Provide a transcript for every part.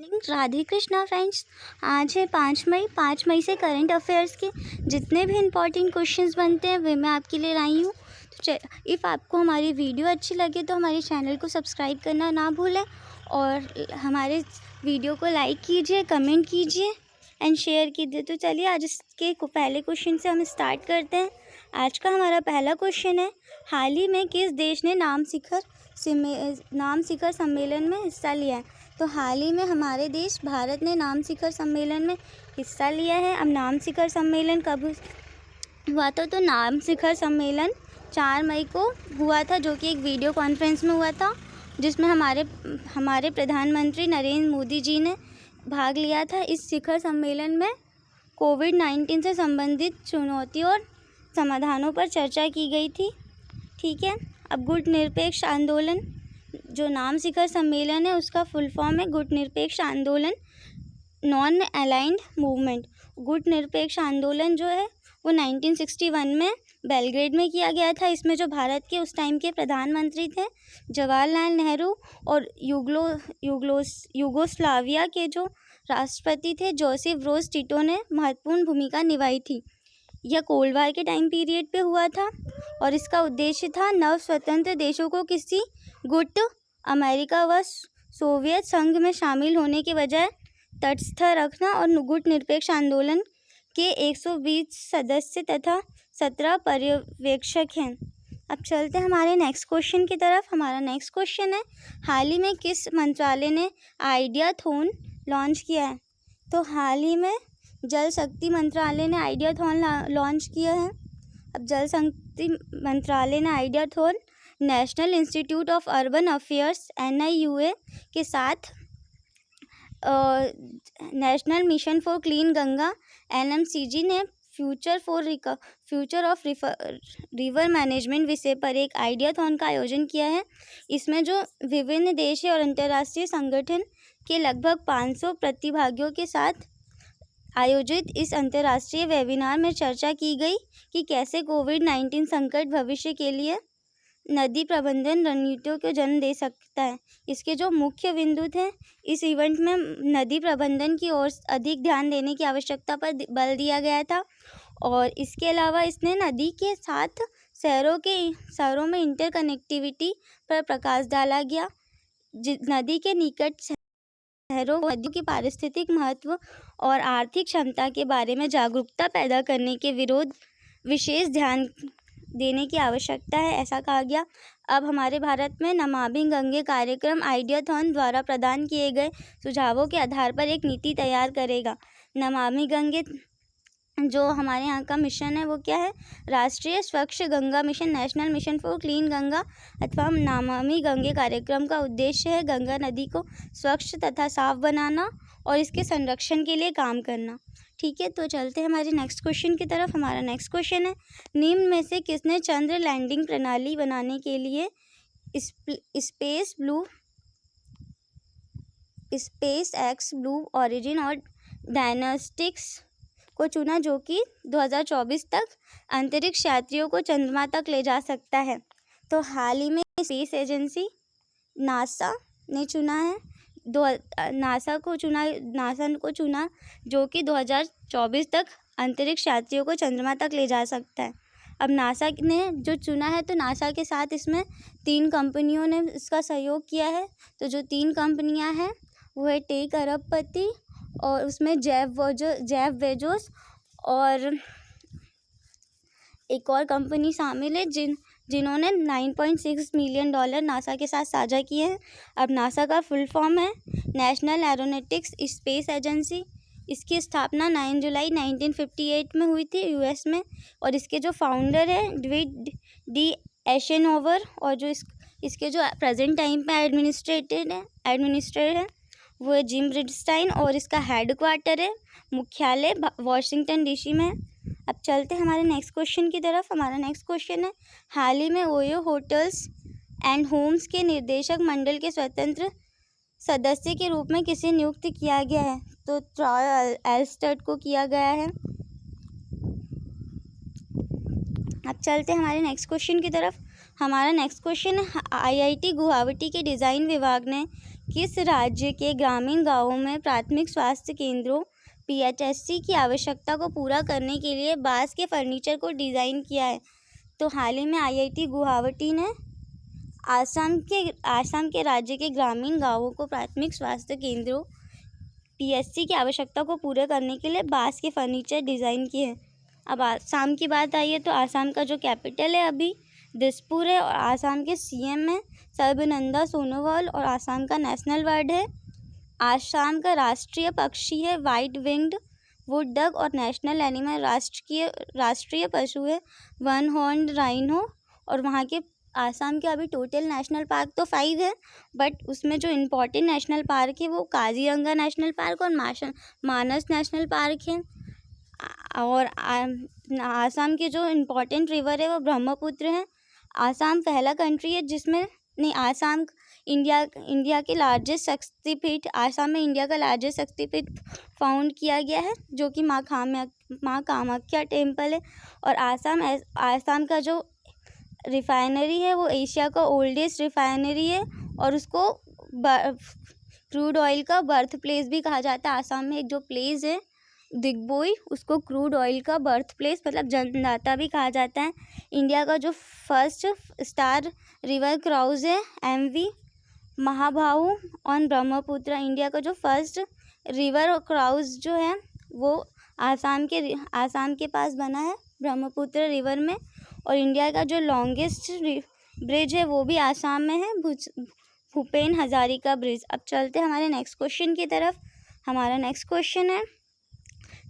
Radhe Krishna friends. आज है 5 मई। 5 मई से करंट अफेयर्स के जितने भी इम्पॉर्टेंट क्वेश्चंस बनते हैं वे मैं आपके लिए लाई हूँ। तो इफ़ आपको हमारी वीडियो अच्छी लगे तो हमारे चैनल को सब्सक्राइब करना ना भूलें और हमारे वीडियो को लाइक कीजिए, कमेंट कीजिए एंड शेयर कीजिए। तो चलिए आज इसके पहले क्वेश्चन से हम स्टार्ट करते हैं। आज का हमारा पहला क्वेश्चन है, हाल ही में किस देश ने नाम शिखर सम्मेलन में हिस्सा लिया है? तो हाल ही में हमारे देश भारत ने नाम शिखर सम्मेलन में हिस्सा लिया है। अब नाम शिखर सम्मेलन कब हुआ था? तो नाम शिखर सम्मेलन 4 मई को हुआ था, जो कि एक वीडियो कॉन्फ्रेंस में हुआ था, जिसमें हमारे प्रधानमंत्री नरेंद्र मोदी जी ने भाग लिया था। इस शिखर सम्मेलन में कोविड-19 से संबंधित चुनौतियों और समाधानों पर चर्चा की गई थी। ठीक है। अब गुट निरपेक्ष आंदोलन, जो नाम शिखर सम्मेलन है उसका फुल फॉर्म है गुट निरपेक्ष आंदोलन, नॉन अलाइंड मूवमेंट। गुट निरपेक्ष आंदोलन जो है वो 1961 में बेलग्रेड में किया गया था। इसमें जो भारत के उस टाइम के प्रधानमंत्री थे जवाहरलाल नेहरू और यूगोस्लाविया के जो राष्ट्रपति थे जोसेफ ब्रोज टिटो ने महत्वपूर्ण भूमिका निभाई थी। यह कोल्ड वार के टाइम पीरियड पे हुआ था और इसका उद्देश्य था नव स्वतंत्र देशों को किसी गुट, अमेरिका व सोवियत संघ में शामिल होने के बजाय तटस्थ रखना। और गुट निरपेक्ष आंदोलन के 120 सदस्य तथा 17 पर्यवेक्षक हैं। अब चलते हैं हमारे नेक्स्ट क्वेश्चन की तरफ। हमारा नेक्स्ट क्वेश्चन है, हाल ही में किस मंत्रालय ने आइडियाथॉन लॉन्च किया है? तो हाल ही में जल शक्ति मंत्रालय ने आइडियाथॉन लॉन्च किया है। अब जल शक्ति मंत्रालय ने ideathon national institute of urban affairs NIUA के साथ national mission for clean Ganga NMCG ने फ्यूचर ऑफ रिवर मैनेजमेंट विषय पर एक आइडियाथॉन का आयोजन किया है। इसमें जो विभिन्न देशीय और अंतर्राष्ट्रीय संगठन के लगभग 500 प्रतिभागियों के साथ आयोजित इस अंतर्राष्ट्रीय वेबिनार में चर्चा की गई कि कैसे कोविड-19 संकट भविष्य के लिए नदी प्रबंधन रणनीतियों को जन्म दे सकता है। इसके जो मुख्य बिंदु थे, इस इवेंट में नदी प्रबंधन की ओर अधिक ध्यान देने की आवश्यकता पर बल दिया गया था और इसके अलावा इसने नदी के साथ शहरों में इंटरकनेक्टिविटी पर प्रकाश डाला गया। नदी के निकट शहरों को नदियों की पारिस्थितिक महत्व और आर्थिक क्षमता के बारे में जागरूकता पैदा करने के विशेष ध्यान देने की आवश्यकता है, ऐसा कहा गया। अब हमारे भारत में नमामि गंगे कार्यक्रम आइडियाथॉन द्वारा प्रदान किए गए सुझावों के आधार पर एक नीति तैयार करेगा। नमामि गंगे जो हमारे यहाँ का मिशन है वो क्या है? राष्ट्रीय स्वच्छ Ganga mission, national mission for clean Ganga अथवा नमामि गंगे कार्यक्रम का उद्देश्य है गंगा नदी को स्वच्छ तथा साफ बनाना और इसके संरक्षण के लिए काम करना। ठीक है, तो चलते हैं हमारे नेक्स्ट क्वेश्चन की तरफ। हमारा नेक्स्ट क्वेश्चन है, निम्न में से किसने चंद्र लैंडिंग प्रणाली बनाने के लिए SpaceX ब्लू ओरिजिन और डायनास्टिक्स को चुना, जो कि 2024 तक अंतरिक्ष यात्रियों को चंद्रमा तक ले जा सकता है? तो हाल ही में स्पेस एजेंसी नासा ने चुना है, नासा को चुना जो कि 2024 तक अंतरिक्ष यात्रियों को चंद्रमा तक ले जा सकता है। अब नासा ने जो चुना है, तो नासा के साथ इसमें 3 कंपनियों ने इसका सहयोग किया है। तो जो 3 कंपनियां हैं वो है टेक अरबपति और उसमें जेफ बेजोस और एक और कंपनी शामिल है जिन्होंने $9.6 मिलियन नासा के साथ साझा किए हैं। अब नासा का फुल फॉर्म है नेशनल एरोनॉटिक्स स्पेस एजेंसी। इसकी स्थापना 9 जुलाई 1958 में हुई थी US में और इसके जो फाउंडर है डेविड डी एशेनोवर और जो इसके जो प्रेजेंट टाइम पे एडमिनिस्ट्रेटर है वो है जिम रिडस्टाइन और इसका हेडक्वार्टर है, मुख्यालय वाशिंगटन DC में है। अब चलते हैं हमारे नेक्स्ट क्वेश्चन की तरफ। हमारा नेक्स्ट क्वेश्चन है, हाल ही में ओयो होटल्स एंड होम्स के निर्देशक मंडल के स्वतंत्र सदस्य के रूप में किसे नियुक्त किया गया है? तो ट्रॉय एल्स्टर्ट को किया गया है। अब चलते हैं हमारे नेक्स्ट क्वेश्चन की तरफ। हमारा नेक्स्ट क्वेश्चन है, IIT गुवाहाटी के डिज़ाइन विभाग ने किस राज्य के ग्रामीण गांवों में प्राथमिक स्वास्थ्य केंद्रों PHSC की आवश्यकता को पूरा करने के लिए बांस के फर्नीचर को डिज़ाइन किया है? तो हाल ही में IIT गुवाहाटी ने आसाम के राज्य के ग्रामीण गांवों को प्राथमिक स्वास्थ्य केंद्रों PHC की आवश्यकता को पूरा करने के लिए बांस के फर्नीचर डिज़ाइन किए हैं। अब आसाम की बात आई है तो आसाम का जो कैपिटल है अभी दिसपुर है, और आसाम के CM है सर्बानंद सोनोवाल, और आसाम का नेशनल बर्ड है, आसाम का राष्ट्रीय पक्षी है वाइट विंग्ड वुड डक, और नेशनल एनिमल राष्ट्रीय पशु है वन हॉर्न्ड राइनो। और वहाँ के आसाम के अभी टोटल नेशनल पार्क तो 5 है, बट उसमें जो इम्पोर्टेंट नेशनल पार्क है वो काजीरंगा नेशनल पार्क और मानस नेशनल पार्क है। और आसाम के जो इम्पोर्टेंट रिवर है वो ब्रह्मपुत्र है। आसाम पहला कंट्री है जिसमें आसाम इंडिया के लार्जेस्ट शक्तिपीठ, आसाम में इंडिया का लार्जेस्ट शक्तिपीठ फाउंड किया गया है, जो कि माँ कामाख्या टेम्पल है। और आसाम का जो रिफाइनरी है वो एशिया का ओल्डेस्ट रिफाइनरी है, और उसको क्रूड ऑयल का बर्थ प्लेस भी कहा जाता है। आसाम में एक जो प्लेस है दिग्बोई, उसको क्रूड ऑयल का बर्थ प्लेस मतलब जन्मदाता भी कहा जाता है। इंडिया का जो फर्स्ट स्टार रिवर क्रॉस है MV Mahabahu on Brahmaputra. India का जो फर्स्ट रिवर क्रॉस जो है वो आसाम के पास बना है ब्रह्मपुत्र रिवर में। और इंडिया का जो लॉन्गेस्ट ब्रिज है वो भी आसाम में है, भूपेन हजारिका ब्रिज। अब चलते हैं हमारे नेक्स्ट क्वेश्चन की तरफ। हमारा नेक्स्ट क्वेश्चन है,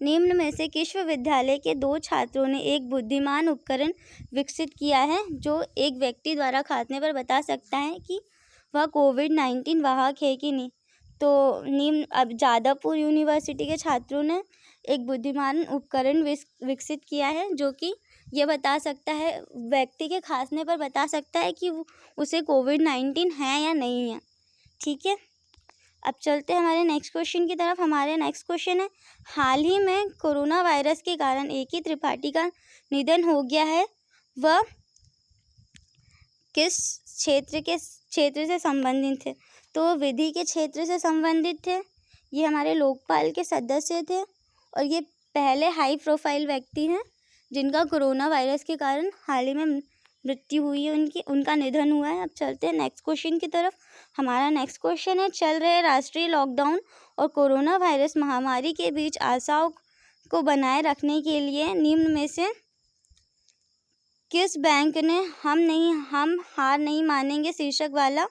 निम्न में से किस विश्वविद्यालय के 2 छात्रों ने एक बुद्धिमान उपकरण विकसित किया है जो एक व्यक्ति द्वारा खांसने पर बता सकता है कि वह कोविड-19 वाहक है कि नहीं? तो अब जादवपुर यूनिवर्सिटी के छात्रों ने एक बुद्धिमान उपकरण विकसित किया है जो कि ये बता सकता है, व्यक्ति के खांसने पर बता सकता है कि उसे कोविड-19 है या नहीं है। ठीक है, अब चलते हैं हमारे नेक्स्ट क्वेश्चन की तरफ। हमारे नेक्स्ट क्वेश्चन है, हाल ही में कोरोना वायरस के कारण AK त्रिपाठी का निधन हो गया है, वह किस क्षेत्र से संबंधित थे? तो विधि के क्षेत्र से संबंधित थे। ये हमारे लोकपाल के सदस्य थे, और ये पहले हाई प्रोफाइल व्यक्ति हैं जिनका कोरोना वायरस के कारण हाल ही में मृत्यु हुई है, उनका निधन हुआ है। अब चलते हैं नेक्स्ट क्वेश्चन की तरफ। हमारा नेक्स्ट क्वेश्चन है, चल रहे राष्ट्रीय लॉकडाउन और कोरोना वायरस महामारी के बीच आशाओं को बनाए रखने के लिए निम्न में से किस बैंक ने हम हार नहीं मानेंगे शीर्षक वाला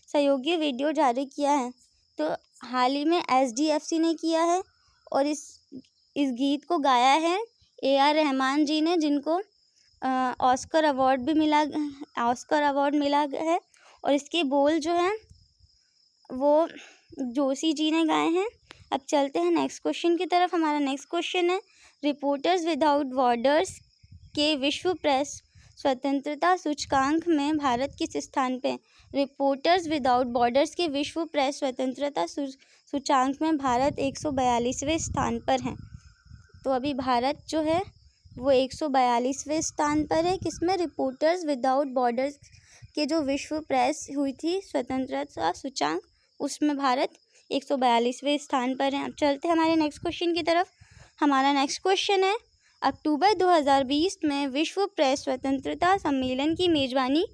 सहयोगी वीडियो जारी किया है? तो हाल ही में SDFC ने किया है, और इस गीत को गाया है AR रहमान जी ने, जिनको ऑस्कर अवार्ड मिला है। और इसके बोल जो हैं वो जोशी जी ने गाए हैं। अब चलते हैं नेक्स्ट क्वेश्चन की तरफ। हमारा नेक्स्ट क्वेश्चन है, रिपोर्टर्स विदाउट बॉर्डर्स के विश्व प्रेस स्वतंत्रता सूचकांक में भारत किस स्थान पे? रिपोर्टर्स विदाउट बॉर्डर्स के विश्व प्रेस स्वतंत्रता सूचकांक में भारत 142वें स्थान पर है। तो अभी भारत जो है वो 142वें स्थान पर है। किसमें? रिपोर्टर्स विदाउट बॉर्डर्स के जो विश्व प्रेस हुई थी स्वतंत्रता सूचकांक, उसमें भारत 142वें स्थान पर है। अब चलते हैं हमारे नेक्स्ट क्वेश्चन की तरफ। हमारा नेक्स्ट क्वेश्चन है, अक्टूबर 2020 में विश्व प्रेस स्वतंत्रता सम्मेलन की मेज़बानी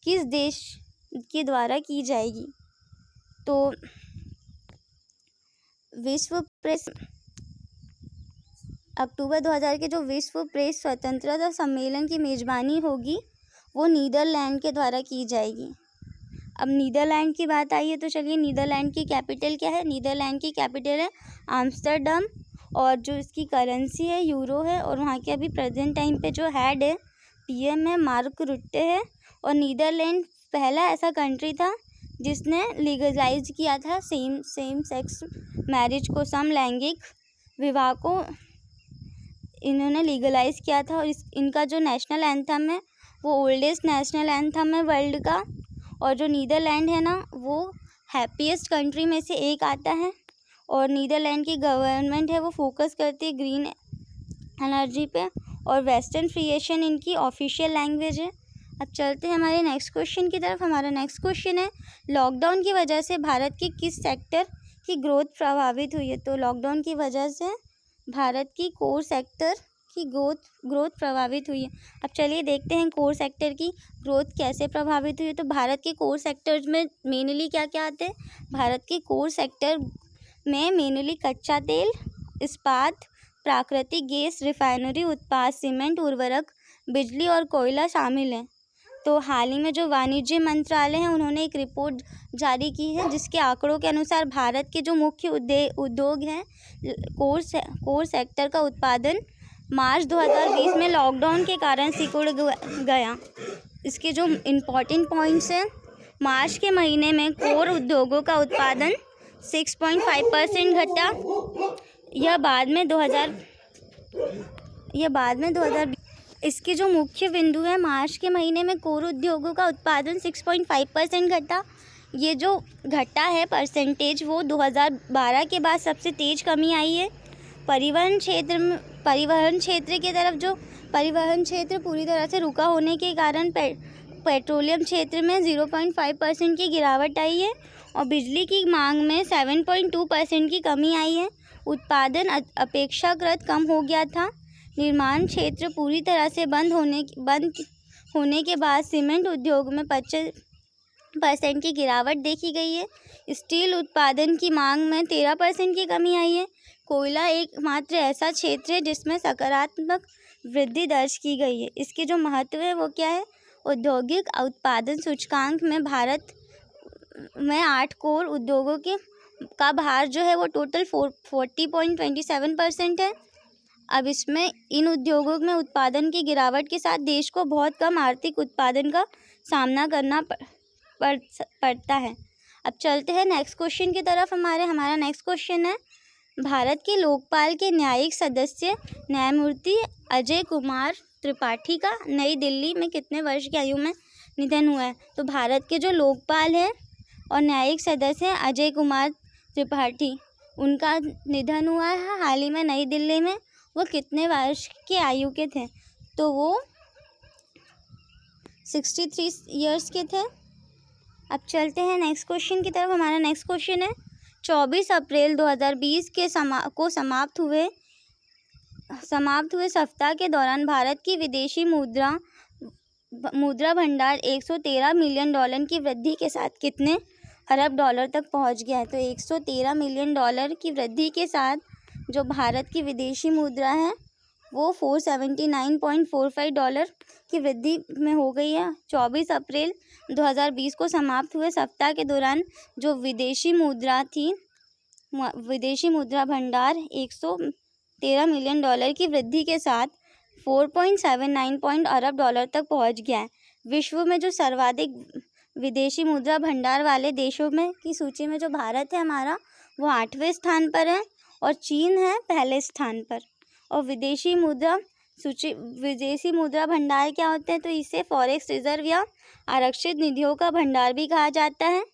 किस देश के द्वारा की जाएगी? तो अक्टूबर 2000 के जो विश्व प्रेस स्वतंत्रता सम्मेलन की मेज़बानी होगी वो नीदरलैंड के द्वारा की जाएगी। अब नीदरलैंड की बात आई है तो चलिए, नीदरलैंड की कैपिटल क्या है? नीदरलैंड की कैपिटल है आम्स्टरडम, और जो इसकी करेंसी है यूरो है, और वहाँ के अभी प्रेजेंट टाइम पे जो हेड है PM है मार्क रुट्टे है। और नीदरलैंड पहला ऐसा कंट्री था जिसने लीगलाइज किया था सेम सेक्स मैरिज को, समलैंगिक विवाह को इन्होंने लीगलाइज किया था। और इनका जो नेशनल एंथम है वो ओल्डेस्ट नेशनल एंथम है वर्ल्ड का। और जो नीदरलैंड है ना, वो हैप्पीएस्ट कंट्री में से एक आता है। और नीदरलैंड की गवर्नमेंट है वो फोकस करती है ग्रीन एनर्जी पे, और वेस्टर्न क्रिएशन इनकी ऑफिशियल लैंग्वेज है। अब चलते हैं हमारे नेक्स्ट क्वेश्चन की तरफ। हमारा नेक्स्ट क्वेश्चन है, लॉकडाउन की वजह से भारत के किस सेक्टर की ग्रोथ प्रभावित हुई है? तो लॉकडाउन की वजह से भारत की कोर सेक्टर की ग्रोथ प्रभावित हुई है। अब चलिए देखते हैं कोर सेक्टर की ग्रोथ कैसे प्रभावित हुई है। तो भारत के कोर सेक्टर्स में मेनली क्या क्या आते हैं? भारत के कोर सेक्टर में मेनली कच्चा तेल, इस्पात, प्राकृतिक गैस, रिफाइनरी उत्पाद, सीमेंट, उर्वरक, बिजली और कोयला शामिल हैं। तो हाल ही में जो वाणिज्य मंत्रालय है उन्होंने एक रिपोर्ट जारी की है जिसके आंकड़ों के अनुसार भारत के जो मुख्य उद्योग हैं कोर सेक्टर का उत्पादन मार्च 2020 में लॉकडाउन के कारण सिकुड़ गया। इसके जो इम्पोर्टेंट पॉइंट्स हैं, मार्च के महीने में कोर उद्योगों का उत्पादन 6.5% घटा। यह बाद में 2020 इसके जो मुख्य बिंदु है, मार्च के महीने में कोर उद्योगों का उत्पादन 6.5% घटा। ये जो घटा है परसेंटेज, वो 2012 के बाद सबसे तेज़ कमी आई है। परिवहन क्षेत्र पूरी तरह से रुका होने के कारण पेट्रोलियम क्षेत्र में 0.5% की गिरावट आई है और बिजली की मांग में 7.2% की कमी आई है। उत्पादन अपेक्षाकृत कम हो गया था। निर्माण क्षेत्र पूरी तरह से बंद होने के बाद सीमेंट उद्योग में 25% की गिरावट देखी गई है। स्टील उत्पादन की मांग में 13% की कमी आई है। कोयला एकमात्र ऐसा क्षेत्र है जिसमें सकारात्मक वृद्धि दर्ज की गई है। इसके जो महत्व है वो क्या है? औद्योगिक उत्पादन सूचकांक में भारत में 8 कोर उद्योगों का भार जो है वो टोटल 40.27% है। अब इसमें इन उद्योगों में उत्पादन की गिरावट के साथ देश को बहुत कम आर्थिक उत्पादन का सामना करना पड़ता है। अब चलते हैं नेक्स्ट क्वेश्चन की तरफ। हमारा नेक्स्ट क्वेश्चन है, भारत के लोकपाल के न्यायिक सदस्य न्यायमूर्ति अजय कुमार त्रिपाठी का नई दिल्ली में कितने वर्ष की आयु में निधन हुआ है? तो भारत के जो लोकपाल हैं और न्यायिक सदस्य हैं अजय कुमार त्रिपाठी, उनका निधन हुआ है हाल ही में नई दिल्ली में। वो कितने वर्ष के आयु के थे? तो वो 63 ईयर्स के थे। अब चलते हैं नेक्स्ट क्वेश्चन की तरफ। हमारा नेक्स्ट क्वेश्चन है, 24 अप्रैल 2020 के समाप्त हुए सप्ताह के दौरान भारत की विदेशी मुद्रा भंडार 113 मिलियन डॉलर की वृद्धि के साथ कितने अरब डॉलर तक पहुंच गया है? तो 113 मिलियन डॉलर की वृद्धि के साथ जो भारत की विदेशी मुद्रा है वो 479.45 डॉलर की वृद्धि में हो गई है। 24 अप्रैल 2020 को समाप्त हुए सप्ताह के दौरान जो विदेशी मुद्रा भंडार 113 मिलियन डॉलर की वृद्धि के साथ 4.79 अरब डॉलर तक पहुंच गया है। विश्व में जो सर्वाधिक विदेशी मुद्रा भंडार वाले देशों में की सूची में जो भारत है हमारा, वो 8वें स्थान पर है और चीन है पहले स्थान पर। और विदेशी मुद्रा भंडार क्या होते हैं? तो इसे फॉरेक्स रिजर्व या आरक्षित निधियों का भंडार भी कहा जाता है।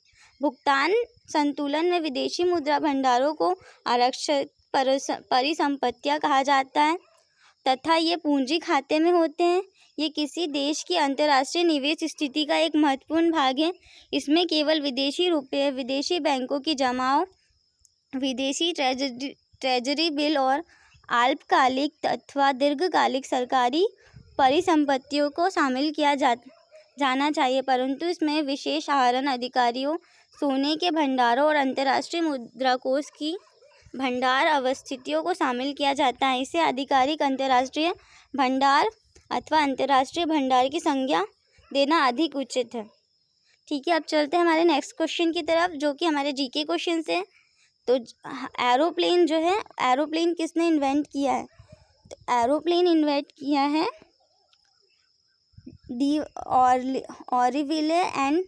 भुगतान संतुलन में विदेशी मुद्रा भंडारों को आरक्षित परिसंपत्तियां कहा जाता है तथा ये पूंजी खाते में होते हैं। ये किसी देश की अंतर्राष्ट्रीय निवेश स्थिति का एक महत्वपूर्ण भाग है। इसमें केवल विदेशी रुपये, विदेशी बैंकों की जमाओं, विदेशी ट्रेजरी बिल और अल्पकालिक अथवा दीर्घकालिक सरकारी परिसंपत्तियों को शामिल किया जाना चाहिए, परंतु इसमें विशेष आहरण अधिकारियों, सोने के भंडारों और अंतर्राष्ट्रीय मुद्रा कोष की भंडार अवस्थितियों को शामिल किया जाता है। इसे आधिकारिक अंतर्राष्ट्रीय भंडार अथवा अंतर्राष्ट्रीय भंडार की संज्ञा देना अधिक उचित है। ठीक है, अब चलते हैं हमारे नेक्स्ट क्वेश्चन की तरफ जो कि हमारे जीके क्वेश्चन से। तो एरोप्लेन जो है, एरोप्लेन किसने इन्वेंट किया है? तो एरोप्लेन इन्वेंट किया है डी ऑरिविले एंड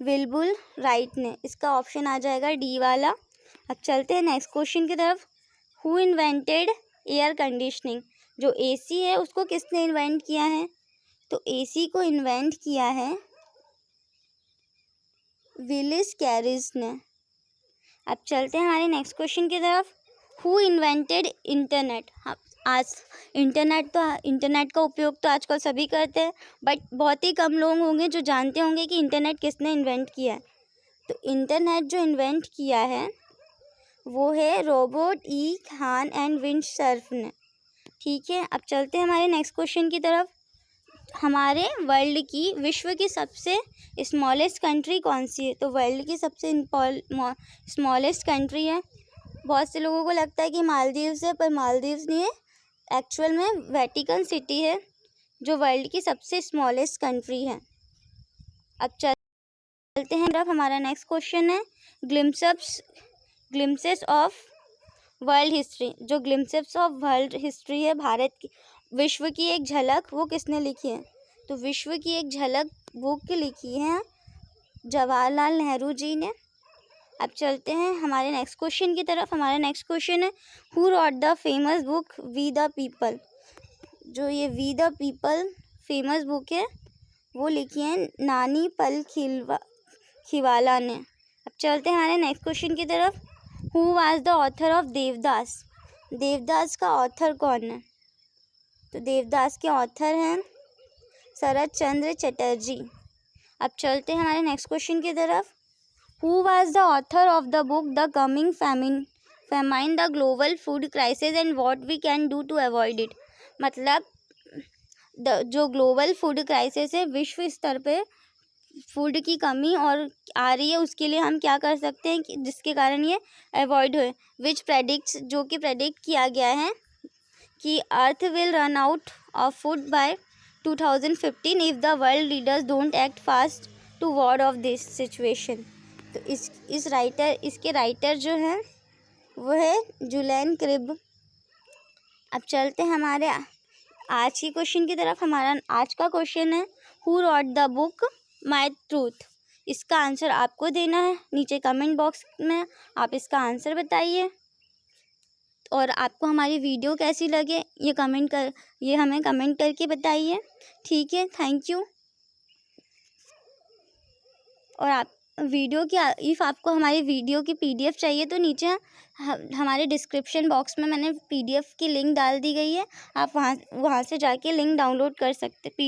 विल्बुल राइट ने। इसका ऑप्शन आ जाएगा डी वाला। अब चलते हैं नेक्स्ट क्वेश्चन की तरफ। Who invented air conditioning? जो एसी है उसको किसने इन्वेंट किया है? तो एसी को इन्वेंट किया है विलिस कैरिज ने। अब चलते हैं हमारे नेक्स्ट क्वेश्चन की तरफ। Who invented internet? आज इंटरनेट का उपयोग तो आजकल सभी करते हैं, बट बहुत ही कम लोग होंगे जो जानते होंगे कि इंटरनेट किसने इन्वेंट किया है। तो इंटरनेट जो इन्वेंट किया है वो है रॉबर्ट ई हान एंड विंडसर्फ ने। ठीक है, अब चलते हैं हमारे नेक्स्ट क्वेश्चन की तरफ। हमारे विश्व की सबसे स्मॉलेस्ट कंट्री कौन सी है? तो वर्ल्ड की सबसे स्मॉलेस्ट कंट्री है, बहुत से लोगों को लगता है कि मालदीव्स है, पर मालदीव्स नहीं है, एक्चुअल में वेटिकन सिटी है जो वर्ल्ड की सबसे स्मॉलेस्ट कंट्री है। अब चलते हैं तरफ। हमारा नेक्स्ट क्वेश्चन है ग्लिम्पसेस ऑफ वर्ल्ड हिस्ट्री। जो ग्लिम्पसेस ऑफ वर्ल्ड हिस्ट्री है, भारत की विश्व की एक झलक, वो किसने लिखी है? तो विश्व की एक झलक बुक लिखी है जवाहरलाल नेहरू जी ने। अब चलते हैं हमारे नेक्स्ट क्वेश्चन की तरफ। हमारा नेक्स्ट क्वेश्चन है who wrote the famous book we the people. जो ये we the people famous book है वो लिखी है नानी पल खिवाला ने। अब चलते हैं हमारे नेक्स्ट क्वेश्चन की तरफ। Who was the author of Devdas. Devdas का ऑथर कौन है? तो देवदास के ऑथर हैं शरत चंद्र चटर्जी। अब चलते हैं हमारे नेक्स्ट क्वेश्चन की तरफ। Who was the author of the book The Coming Famine, the Global Food Crisis and What We Can Do to Avoid It। मतलब जो ग्लोबल फूड क्राइसिस है, विश्व स्तर पे फूड की कमी और आ रही है, उसके लिए हम क्या कर सकते हैं कि जिसके कारण ये अवॉइड हो। विच प्रेडिक्ट्स, जो कि प्रेडिक्ट किया गया है कि earth will run out of food by 2015 if the world leaders don't act fast toward of this situation. तो इसके राइटर जो हैं वो है जुलियन क्रिब। अब चलते हैं हमारे आज की क्वेश्चन की तरफ। हमारा आज का क्वेश्चन है who wrote the book my truth. इसका आंसर आपको देना है, नीचे कमेंट बॉक्स में आप इसका आंसर बताइए। और आपको हमारी वीडियो कैसी लगे ये हमें कमेंट करके बताइए। ठीक है, थैंक यू। और आप आपको हमारी वीडियो की PDF चाहिए तो नीचे हमारे डिस्क्रिप्शन बॉक्स में मैंने PDF की लिंक डाल दी गई है, आप वहाँ से जाके लिंक डाउनलोड कर सकते।